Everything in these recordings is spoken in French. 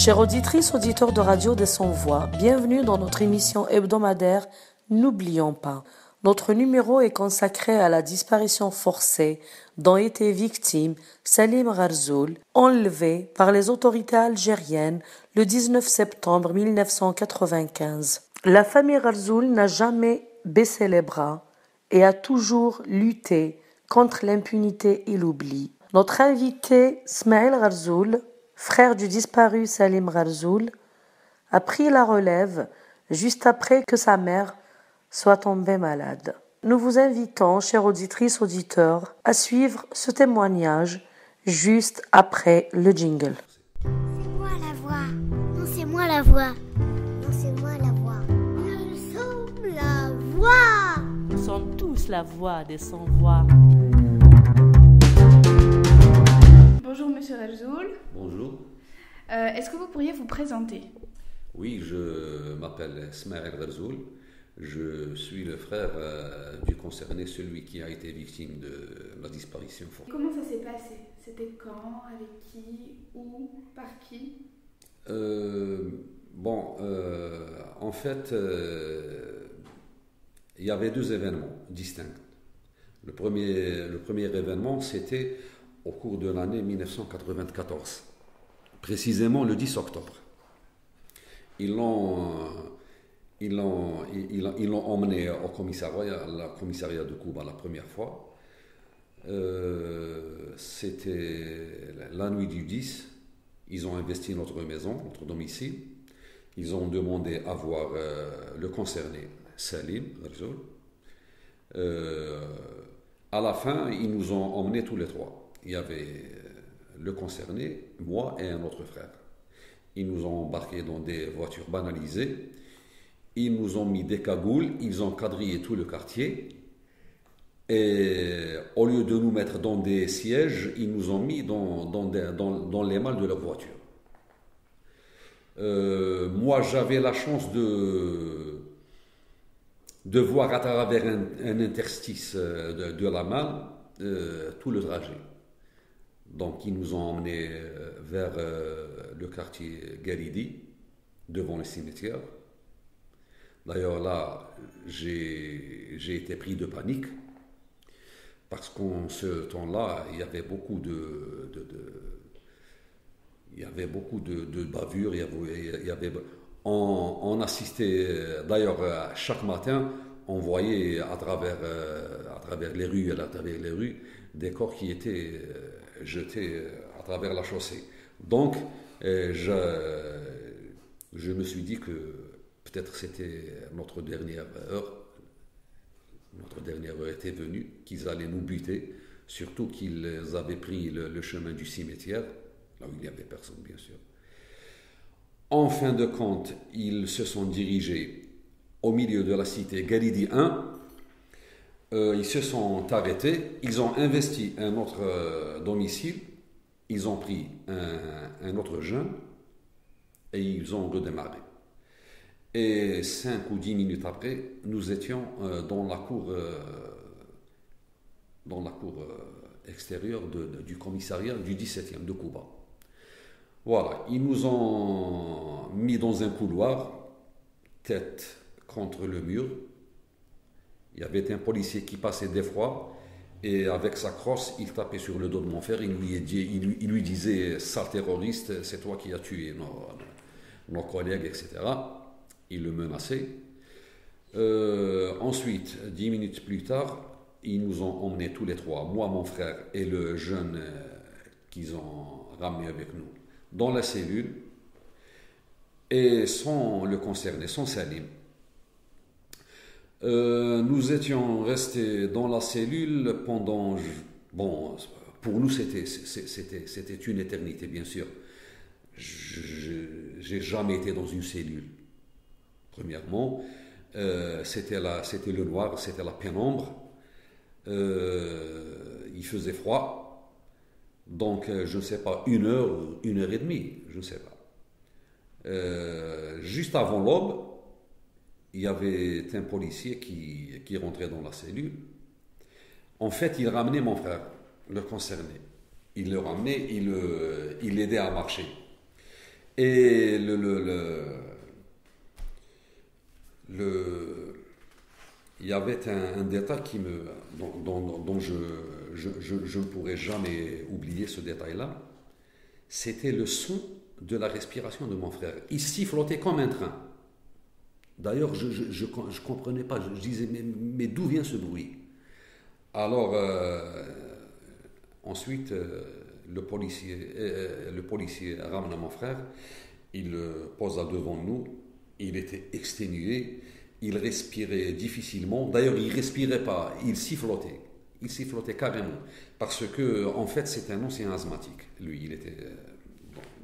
Chères auditrices, auditeurs de Radio des Sans-Voix, bienvenue dans notre émission hebdomadaire N'oublions pas. Notre numéro est consacré à la disparition forcée dont était victime Salim Gharzoul, enlevé par les autorités algériennes le 19 septembre 1995. La famille Gharzoul n'a jamais baissé les bras et a toujours lutté contre l'impunité et l'oubli. Notre invité, Smaïl Gharzoul, frère du disparu Salim Gharzoul, a pris la relève juste après que sa mère soit tombée malade. Nous vous invitons, chères auditrices, auditeurs, à suivre ce témoignage juste après le jingle. C'est moi la voix. Non, c'est moi la voix. Non, c'est moi la voix. Nous sommes la voix. Nous sommes tous la voix des sans-voix. Bonjour Monsieur Gharzoul. Bonjour. Est-ce que vous pourriez vous présenter? Oui, je m'appelle Smaïl Gharzoul. Je suis le frère du concerné, celui qui a été victime de la disparition forcée. Comment ça s'est passé? C'était quand? Avec qui? Où? Par qui? En fait, il y avait deux événements distincts. Le premier événement, c'était au cours de l'année 1994, précisément le 10 octobre. Ils l'ont emmené au commissariat de Cuba la première fois. C'était la nuit du 10. Ils ont investi notre maison, notre domicile. Ils ont demandé à voir le concerné, Salim Gharzoul. À la fin, ils nous ont emmenés tous les trois. Il y avait le concerné, moi et un autre frère. Ils nous ont embarqués dans des voitures banalisées. Ils nous ont mis des cagoules, ils ont quadrillé tout le quartier. Et au lieu de nous mettre dans des sièges, ils nous ont mis dans les malles de leur voiture. Moi, j'avais la chance de voir à travers un interstice de la malle tout le trajet. Donc, ils nous ont emmenés vers le quartier Garidi, devant le cimetière. D'ailleurs, là, j'ai été pris de panique, parce qu'en ce temps-là, il y avait beaucoup de bavures. On assistait, d'ailleurs, chaque matin, on voyait à travers les rues, des corps qui étaient jetés à travers la chaussée. Donc, je me suis dit que peut-être c'était notre dernière heure. Notre dernière heure était venue, qu'ils allaient nous buter, surtout qu'ils avaient pris le chemin du cimetière, là où il n'y avait personne, bien sûr. En fin de compte, ils se sont dirigés au milieu de la cité Garidi 1. Ils se sont arrêtés, ils ont investi un autre domicile, ils ont pris un autre jeune et ils ont redémarré. Et 5 ou 10 minutes après, nous étions dans la cour extérieure du commissariat du 17e de Cuba. Voilà, ils nous ont mis dans un couloir, tête contre le mur. Il y avait un policier qui passait des fois, et avec sa crosse, il tapait sur le dos de mon frère. Il lui disait « Sale terroriste, c'est toi qui as tué nos collègues, etc. » Il le menaçait. Ensuite, 10 minutes plus tard, ils nous ont emmenés tous les trois, moi, mon frère et le jeune qu'ils ont ramené avec nous, dans la cellule, et sans le concerné, sans Salim. Nous étions restés dans la cellule pendant... Bon, pour nous, c'était une éternité, bien sûr. J'ai jamais été dans une cellule. Premièrement, c'était le noir, c'était la pénombre. Il faisait froid. Donc, je ne sais pas, 1 heure, 1 heure et demie, je ne sais pas. Juste avant l'aube, il y avait un policier qui rentrait dans la cellule. En fait, il ramenait mon frère, le concerné. Il le ramenait, il l'aidait à marcher. Et il y avait un détail dont je ne pourrai jamais oublier ce détail-là. C'était le son de la respiration de mon frère. Il sifflotait comme un train. D'ailleurs, je ne comprenais pas. Je disais, mais d'où vient ce bruit? Alors, ensuite, le policier ramena mon frère. Il le posa devant nous. Il était exténué. Il respirait difficilement. D'ailleurs, il ne respirait pas. Il sifflotait. Il sifflotait carrément. Parce que, en fait, c'est un ancien asthmatique. Lui, il était,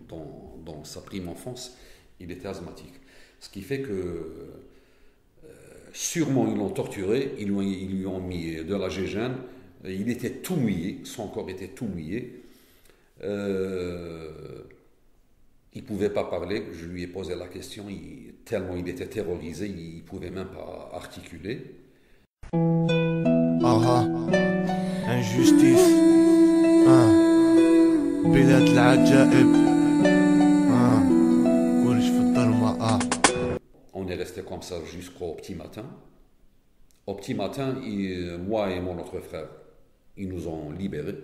dans sa prime enfance, il était asthmatique. Ce qui fait que, sûrement, ils l'ont torturé. Ils lui ont mis de la gégène. Il était tout mouillé. Son corps était tout mouillé. Il ne pouvait pas parler. Je lui ai posé la question. Tellement il était terrorisé, il ne pouvait même pas articuler. Injustice. بلاد العجائب. كلش في الظلمة. On est resté comme ça jusqu'au petit matin. Au petit matin, moi et mon autre frère, ils nous ont libérés.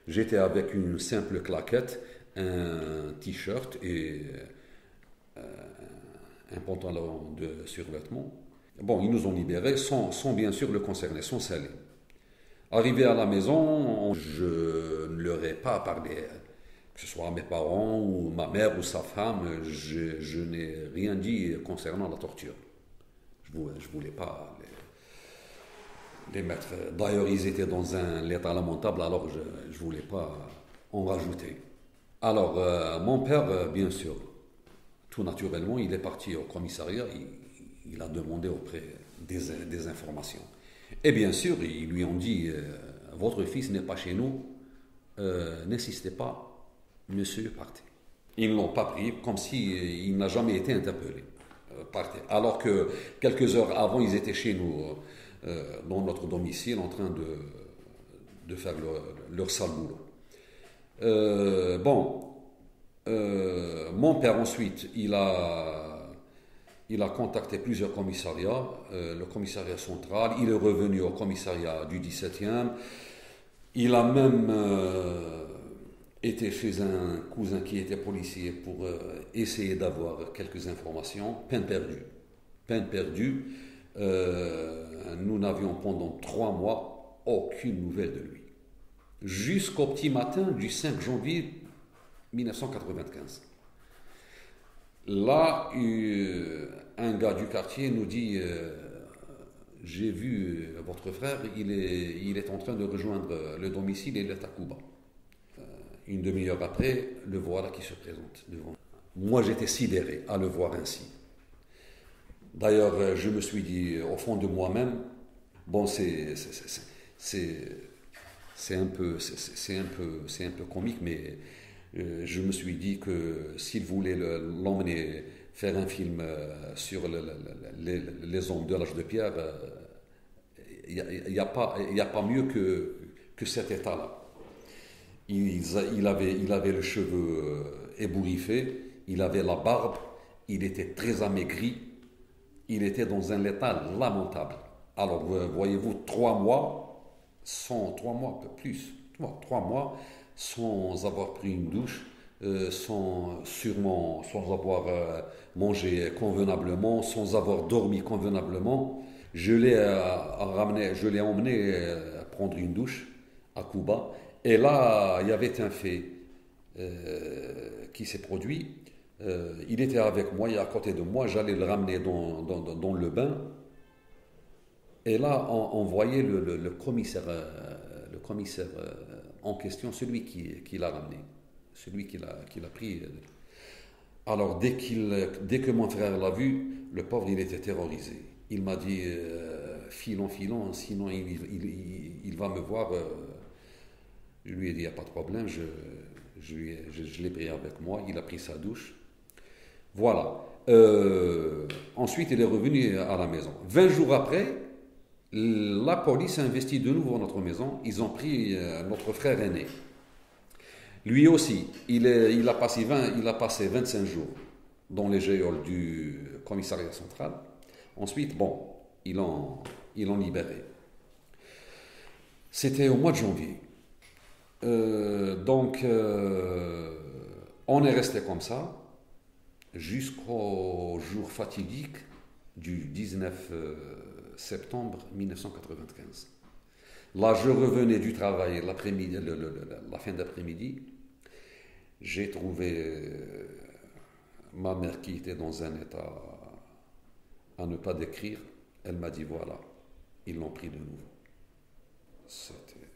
J'étais avec une simple claquette, un t-shirt et un pantalon de survêtement. Bon, ils nous ont libérés sans bien sûr le concerner, sans sceller. Arrivé à la maison, je ne leur ai pas parlé, que ce soit à mes parents ou ma mère ou sa femme, je n'ai rien dit concernant la torture. Je ne voulais pas les mettre. D'ailleurs, ils étaient dans un état lamentable, alors je ne voulais pas en rajouter. Alors, mon père, bien sûr, tout naturellement, il est parti au commissariat, il a demandé auprès des informations. Et bien sûr, ils lui ont dit, votre fils n'est pas chez nous, n'insistez pas, monsieur, partez. Ils ne l'ont pas pris, comme s'il n'a jamais été interpellé. Partez. Alors que quelques heures avant, ils étaient chez nous, dans notre domicile, en train de faire leur sale boulot. Mon père ensuite, il a contacté plusieurs commissariats, le commissariat central, il est revenu au commissariat du 17e, il a même été chez un cousin qui était policier pour essayer d'avoir quelques informations, peine perdue. Nous n'avions pendant 3 mois aucune nouvelle de lui. Jusqu'au petit matin du 5 janvier 1995. Là, un gars du quartier nous dit j'ai vu votre frère, il est en train de rejoindre le domicile et il est à Cuba. Une demi-heure après, le voilà qui se présente devant. Moi, j'étais sidéré à le voir ainsi. D'ailleurs, je me suis dit au fond de moi-même, bon, c'est un peu comique, mais je me suis dit que s'il voulait l'emmener faire un film sur les hommes de l'âge de pierre, il n'y a pas mieux que cet état-là. Il avait le cheveu ébouriffé, il avait la barbe, il était très amaigri, il était dans un état lamentable. Alors, voyez-vous, 3 mois, un peu plus, 3 mois, sans avoir pris une douche, sans avoir mangé convenablement, sans avoir dormi convenablement. Je l'ai emmené prendre une douche à Cuba. Et là, il y avait un fait qui s'est produit. Il était avec moi, il est à côté de moi, j'allais le ramener dans le bain. Et là, on voyait le commissaire en question, celui qui l'a ramené, celui qui l'a pris. Alors, dès que mon frère l'a vu, le pauvre, il était terrorisé. Il m'a dit, filons, sinon il va me voir. Je lui ai dit, il n'y a pas de problème, je l'ai pris avec moi, il a pris sa douche. Voilà. Ensuite, il est revenu à la maison. 20 jours après, la police a investi de nouveau notre maison. Ils ont pris notre frère aîné. Lui aussi, il a passé 25 jours dans les geôles du commissariat central. Ensuite, bon, ils l'ont libéré. C'était au mois de janvier. Donc, on est resté comme ça jusqu'au jour fatidique du 19 septembre 1995. Là, je revenais du travail l'après-midi, la fin d'après-midi. J'ai trouvé ma mère qui était dans un état à ne pas décrire. Elle m'a dit voilà, ils l'ont pris de nouveau. C'était...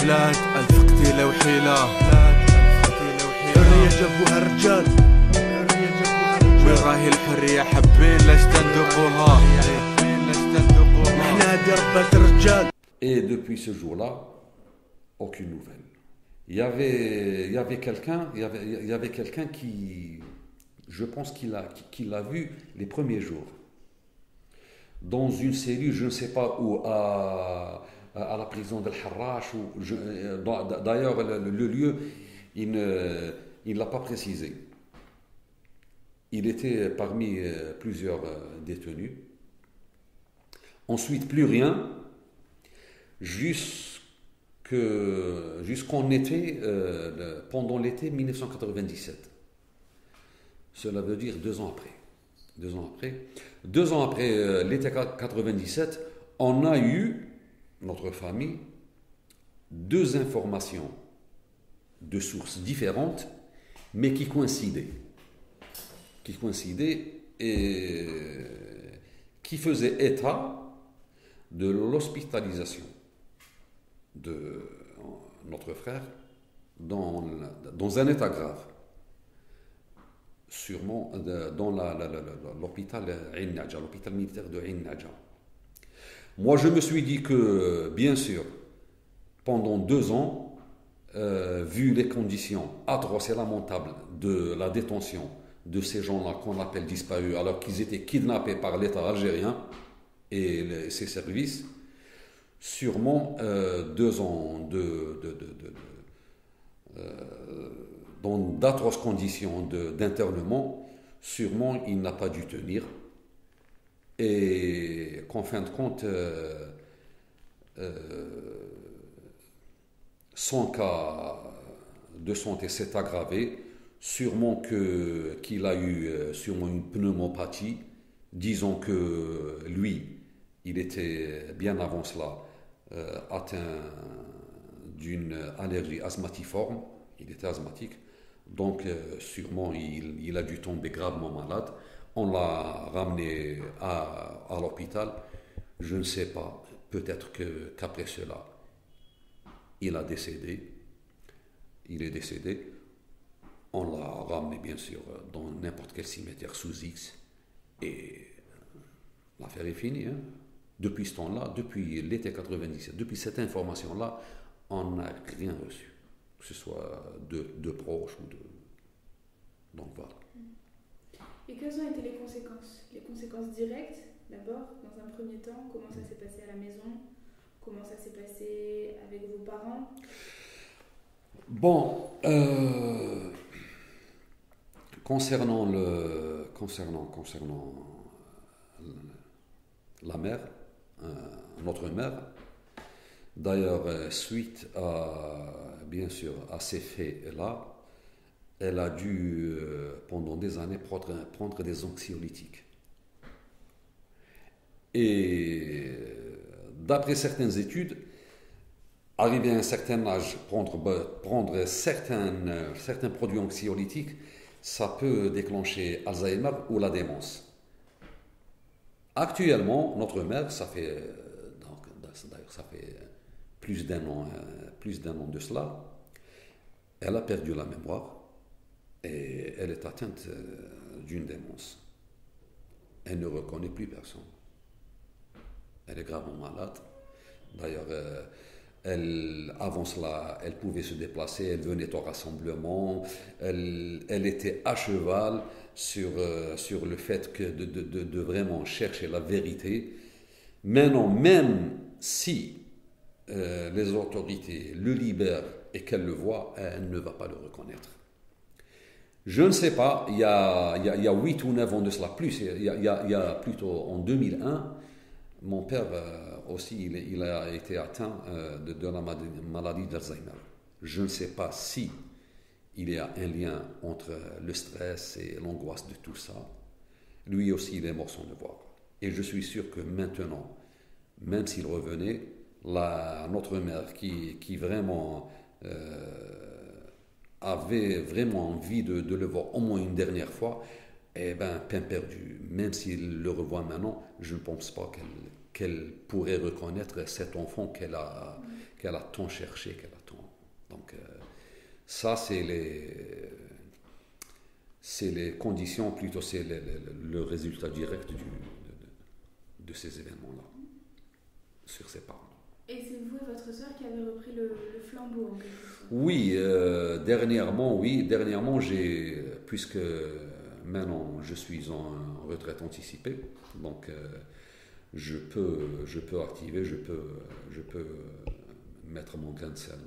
بلاد ألف قتيلة وحيلة حرية جابوها الرجال وين راهي الحرية حابين لاش تندقوها نحنا هادي ربات الرجال. Et depuis ce jour-là, aucune nouvelle. Il y avait quelqu'un qui, je pense qu'il l'a vu les premiers jours. Dans une cellule, je ne sais pas où, à la prison d'El Harrach. D'ailleurs, le lieu, il ne l'a pas précisé. Il était parmi plusieurs détenus. Ensuite, plus rien, jusqu'en été, pendant l'été 1997. Cela veut dire 2 ans après. 2 ans après l'été 97, on a eu, notre famille, 2 informations de sources différentes, mais qui coïncidaient et qui faisaient état de l'hospitalisation de notre frère dans un état grave, sûrement dans l'hôpital Ain Nadja, l'hôpital militaire de Ain Nadja. Moi, je me suis dit que, bien sûr, pendant 2 ans, vu les conditions atroces et lamentables de la détention de ces gens-là qu'on appelle disparus, alors qu'ils étaient kidnappés par l'État algérien et ses services, sûrement 2 ans dans d'atroces conditions d'internement, sûrement il n'a pas dû tenir, et qu'en fin de compte, son cas de santé s'est aggravé, sûrement qu'il a eu sûrement une pneumopathie. Disons que lui, il était bien avant cela atteint d'une allergie asthmatiforme, il était asthmatique, donc sûrement il a dû tomber gravement malade. On l'a ramené à l'hôpital, je ne sais pas, peut-être qu'après cela, il est décédé. On l'a ramené bien sûr dans n'importe quel cimetière sous X, et l'affaire est finie. Hein. Depuis ce temps-là, depuis l'été 97, depuis cette information-là, on n'a rien reçu, que ce soit de proches ou de... Donc voilà. Et quelles ont été les conséquences? Les conséquences directes, d'abord, dans un premier temps, comment ça s'est passé à la maison? Comment ça s'est passé avec vos parents? Bon, concernant la mère, notre mère, d'ailleurs, suite bien sûr, à ces faits-là, elle a dû, pendant des années, prendre des anxiolytiques. Et d'après certaines études, arrivé à un certain âge, prendre certains produits anxiolytiques, ça peut déclencher Alzheimer ou la démence. Actuellement, notre mère, ça fait plus d'un an de cela, elle a perdu la mémoire et elle est atteinte d'une démence. Elle ne reconnaît plus personne. Elle est gravement malade. D'ailleurs, avant cela, elle pouvait se déplacer, elle venait au rassemblement, elle était à cheval sur le fait de vraiment chercher la vérité. Maintenant, même si les autorités le libèrent et qu'elle le voit, elle ne va pas le reconnaître. Je ne sais pas, il y a 8 ou 9 ans de cela, plus, il y a plutôt en 2001, mon père aussi, il a été atteint de la maladie d'Alzheimer. Je ne sais pas si il y a un lien entre le stress et l'angoisse de tout ça. Lui aussi, il est mort sans le voir. Et je suis sûr que maintenant, même s'il revenait, notre mère qui vraiment avait vraiment envie de le voir au moins une dernière fois, eh bien, peine perdue. Même s'il le revoit maintenant, je ne pense pas qu'elle pourrait reconnaître cet enfant qu'elle a tant cherché, qu'elle a tant. Donc, ça, c'est les conditions, plutôt c'est le résultat direct de ces événements-là, sur ses parents. Et c'est vous et votre sœur qui avez repris le flambeau en quelque sorte? Oui, dernièrement, puisque maintenant je suis en retraite anticipée, donc je peux activer, je peux mettre mon grain de sel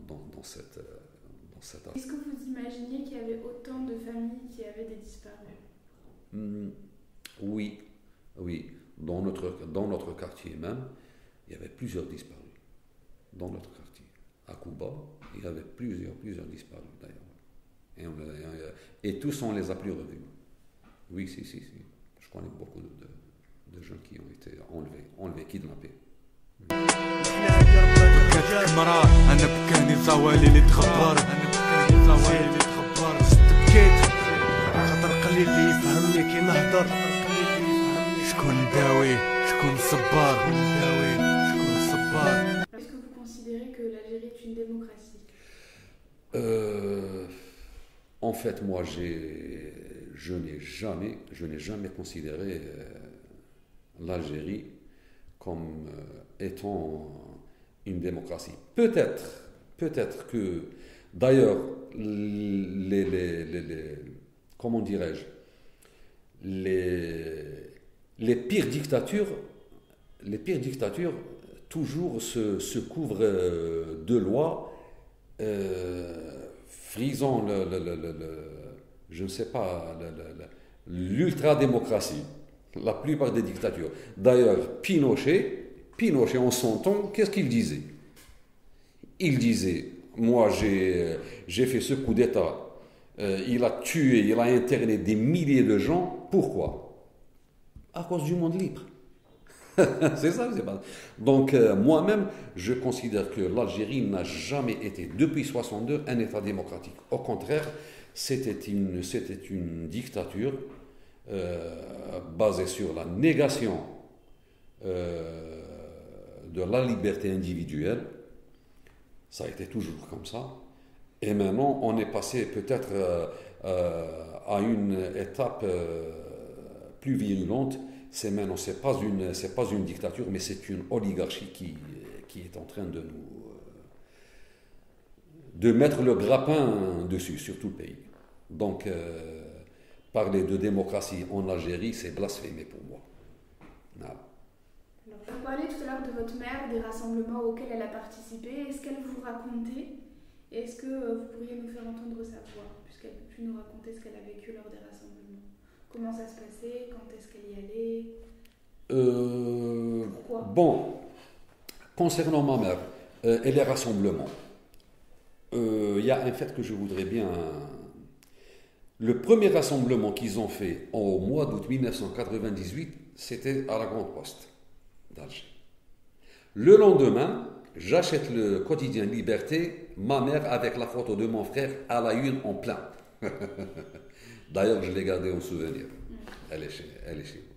dans cette affaire. Est-ce que vous imaginiez qu'il y avait autant de familles qui avaient des disparus? Oui. Dans notre quartier même, il y avait plusieurs disparus. Dans notre quartier. À Cuba, il y avait plusieurs disparus d'ailleurs. Et tous, on les a plus revus. Oui, si. Je connais beaucoup de gens qui ont été enlevés, kidnappés. بكات المرأة أنا بكاني زوالي اللي تخبر بكيت خاطر قليل اللي يفهمني كي نهضر شكون داوي شكون صبار Est-ce que vous considérez que l'Algérie est une démocratie? En fait, moi, je n'ai jamais considéré l'Algérie comme étant une démocratie. Peut-être que, d'ailleurs, comment dirais-je, les pires dictatures toujours se couvrent de lois frisant je ne sais pas, l'ultra-démocratie. La plupart des dictatures. D'ailleurs, Pinochet, en son temps, qu'est-ce qu'il disait? Il disait, moi j'ai fait ce coup d'État, il a tué, il a interné des milliers de gens. Pourquoi? À cause du monde libre. C'est ça, c'est pas. Donc, moi-même, je considère que l'Algérie n'a jamais été, depuis 1962, un État démocratique. Au contraire, c'était une dictature basée sur la négation de la liberté individuelle. Ça a été toujours comme ça. Et maintenant, on est passé peut-être à une étape plus virulente. Maintenant, c'est pas une dictature, mais c'est une oligarchie qui est en train de mettre le grappin dessus, sur tout le pays. Donc, parler de démocratie en Algérie, c'est blasphémé pour moi. Voilà. Vous parliez tout à l'heure de votre mère, des rassemblements auxquels elle a participé. Est-ce qu'elle vous racontait? Et est-ce que vous pourriez nous faire entendre sa voix, puisqu'elle peut plus nous raconter ce qu'elle a vécu lors des rassemblements? Comment ça se passait? Quand est-ce qu'elle y allait? Pourquoi? Bon, concernant ma mère et les rassemblements, il y a un fait que je voudrais bien... Le premier rassemblement qu'ils ont fait au mois d'août 1998, c'était à la Grande Poste d'Alger. Le lendemain, j'achète le quotidien Liberté, ma mère avec la photo de mon frère à la une en plein. D'ailleurs, je l'ai gardée en souvenir. Elle est chez vous.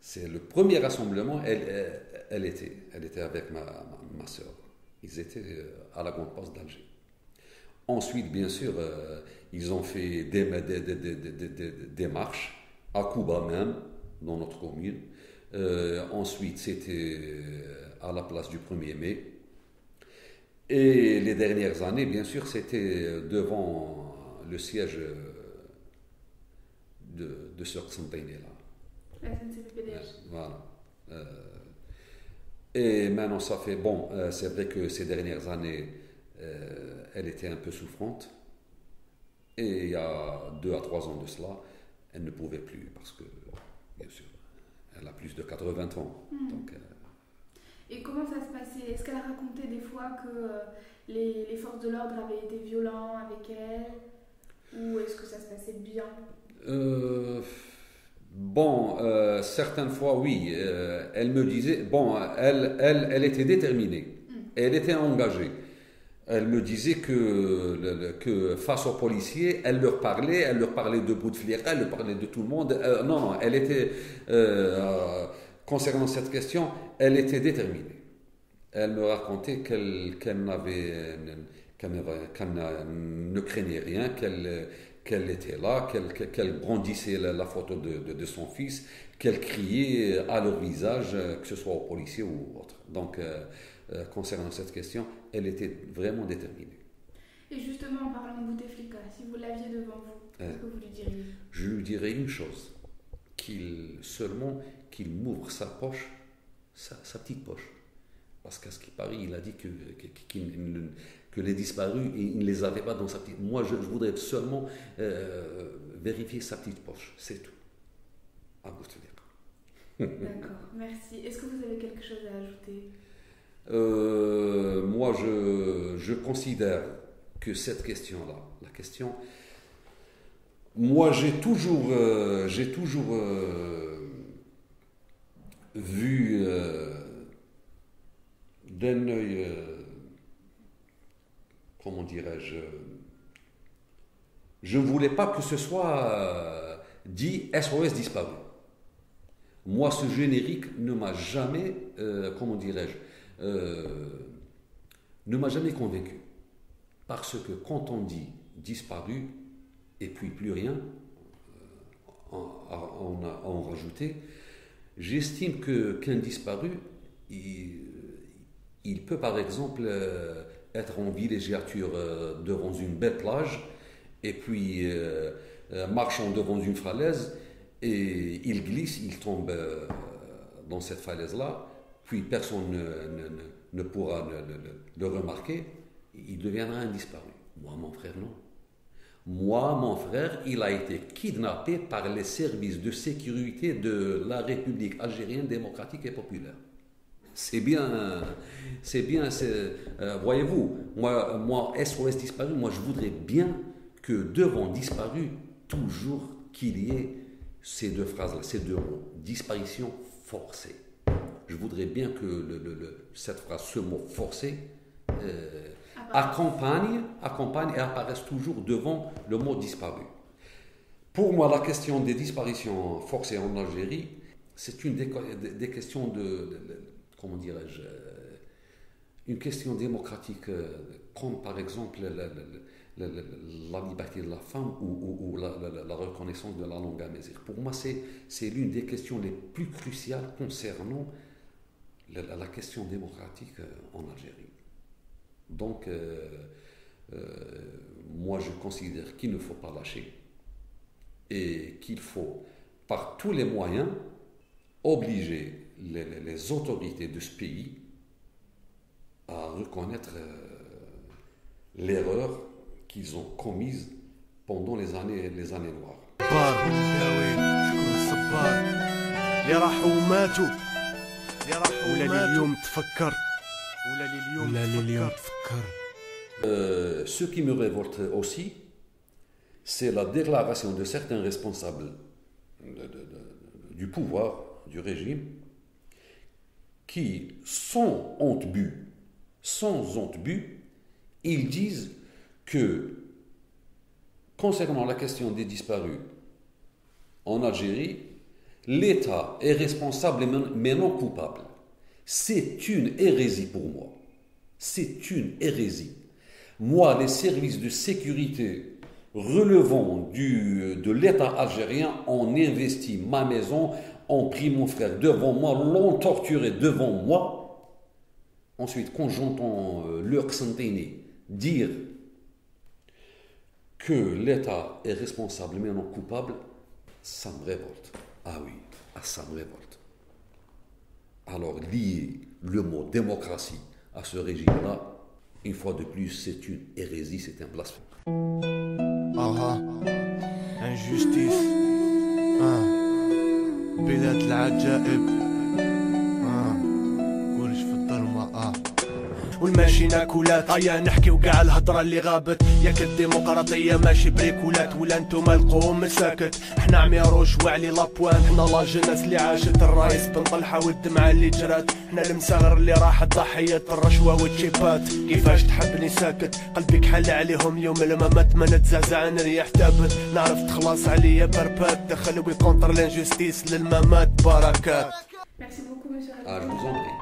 C'est le premier rassemblement, elle était avec ma soeur. Ils étaient à la Grande Poste d'Alger. Ensuite, bien sûr, ils ont fait des marches à Cuba même, dans notre commune. Ensuite, c'était à la place du 1er mai. Et les dernières années, bien sûr, c'était devant le siège de Sœur Santaine, là. La SNCF-PDH. Voilà. Et maintenant, ça fait... Bon, c'est vrai que ces dernières années, Elle était un peu souffrante. Et il y a 2 à 3 ans de cela, elle ne pouvait plus parce que, bien sûr, elle a plus de 80 ans. Donc, et comment ça se passait? Est-ce qu'elle a raconté des fois que les forces de l'ordre avaient été violents avec elle? Ou est-ce que ça se passait bien? Certaines fois, oui. Elle me disait, elle était déterminée, elle était engagée. Elle me disait que face aux policiers, elle leur parlait de Bouteflika, elle leur parlait de tout le monde. Non, elle était, concernant cette question, elle était déterminée. Elle me racontait qu'elle ne craignait rien, qu'elle était là, qu'elle brandissait la photo de son fils, qu'elle criait à leur visage, que ce soit aux policiers ou autres. Donc, concernant cette question, elle était vraiment déterminée. Et justement, en parlant de Bouteflika, si vous l'aviez devant vous, qu'est-ce que vous lui diriez? Je lui dirais une chose, qu'il m'ouvre sa poche, sa petite poche. Parce qu'à ce qui paraît, il a dit que les disparus, il ne les avait pas dans sa petite... Moi, je voudrais seulement vérifier sa petite poche, c'est tout. À Bouteflika. D'accord, merci. Est-ce que vous avez quelque chose à ajouter? Moi, je considère que cette question-là, la question, moi j'ai toujours vu d'un œil, comment dirais-je, je ne voulais pas que ce soit dit SOS disparu. Moi, ce générique ne m'a jamais, comment dirais-je, ne m'a jamais convaincu. Parce que quand on dit disparu et puis plus rien, en rajouter, j'estime qu'un disparu, il peut par exemple être en villégiature devant une belle plage et puis marchant devant une falaise et il glisse, il tombe dans cette falaise-là, puis personne ne pourra le remarquer, il deviendra un disparu. Moi, mon frère, non. Moi, mon frère, il a été kidnappé par les services de sécurité de la République algérienne démocratique et populaire. C'est bien, voyez-vous, moi, SOS disparu, moi je voudrais bien que devant disparu, toujours qu'il y ait ces deux phrases-là, ces deux mots, disparition forcée. Je voudrais bien que cette phrase, ce mot forcé, accompagne et apparaisse toujours devant le mot disparu. Pour moi, la question des disparitions forcées en Algérie, c'est une des questions comment dirais-je, une question démocratique, comme par exemple la liberté de la femme ou la reconnaissance de la langue amazigh. Pour moi, c'est l'une des questions les plus cruciales concernant la question démocratique en Algérie. Donc, moi, je considère qu'il ne faut pas lâcher et qu'il faut, par tous les moyens, obliger les autorités de ce pays à reconnaître l'erreur qu'ils ont commise pendant les années noires. Ce qui me révolte aussi, c'est la déclaration de certains responsables du pouvoir, du régime, qui, sans honte but, ils disent que, concernant la question des disparus en Algérie, l'État est responsable mais non coupable. C'est une hérésie pour moi. C'est une hérésie. Moi, les services de sécurité relevant de l'État algérien ont investi ma maison, ont pris mon frère devant moi, l'ont torturé devant moi. Ensuite, quand j'entends leur Santini dire que l'État est responsable mais non coupable, ça me révolte. Ah oui, ça me révolte. Alors, lier le mot démocratie à ce régime-là, une fois de plus, c'est une hérésie, c'est un blasphème. injustice بلاد العجائب كلش في الظلمة والماشينا كولات هيا نحكي وقع الهضرة اللي غابت ياك الديمقراطية ماشي بريكولات ولا نتوما القوم ساكت احنا عميروش وعلي لابوان احنا لاجناس اللي عاشت الرايس بن طلحة والدمعة اللي جرات احنا المساغر اللي راحت ضحية الرشوة والتشيبات كيفاش تحبني ساكت قلبي كحل عليهم يوم الممات ما نتزعزع نريح تابت نعرف تخلص عليا بربات دخل ويكونتر لانجستيس للممات بركات. Merci beaucoup, monsieur. Je vous en prie.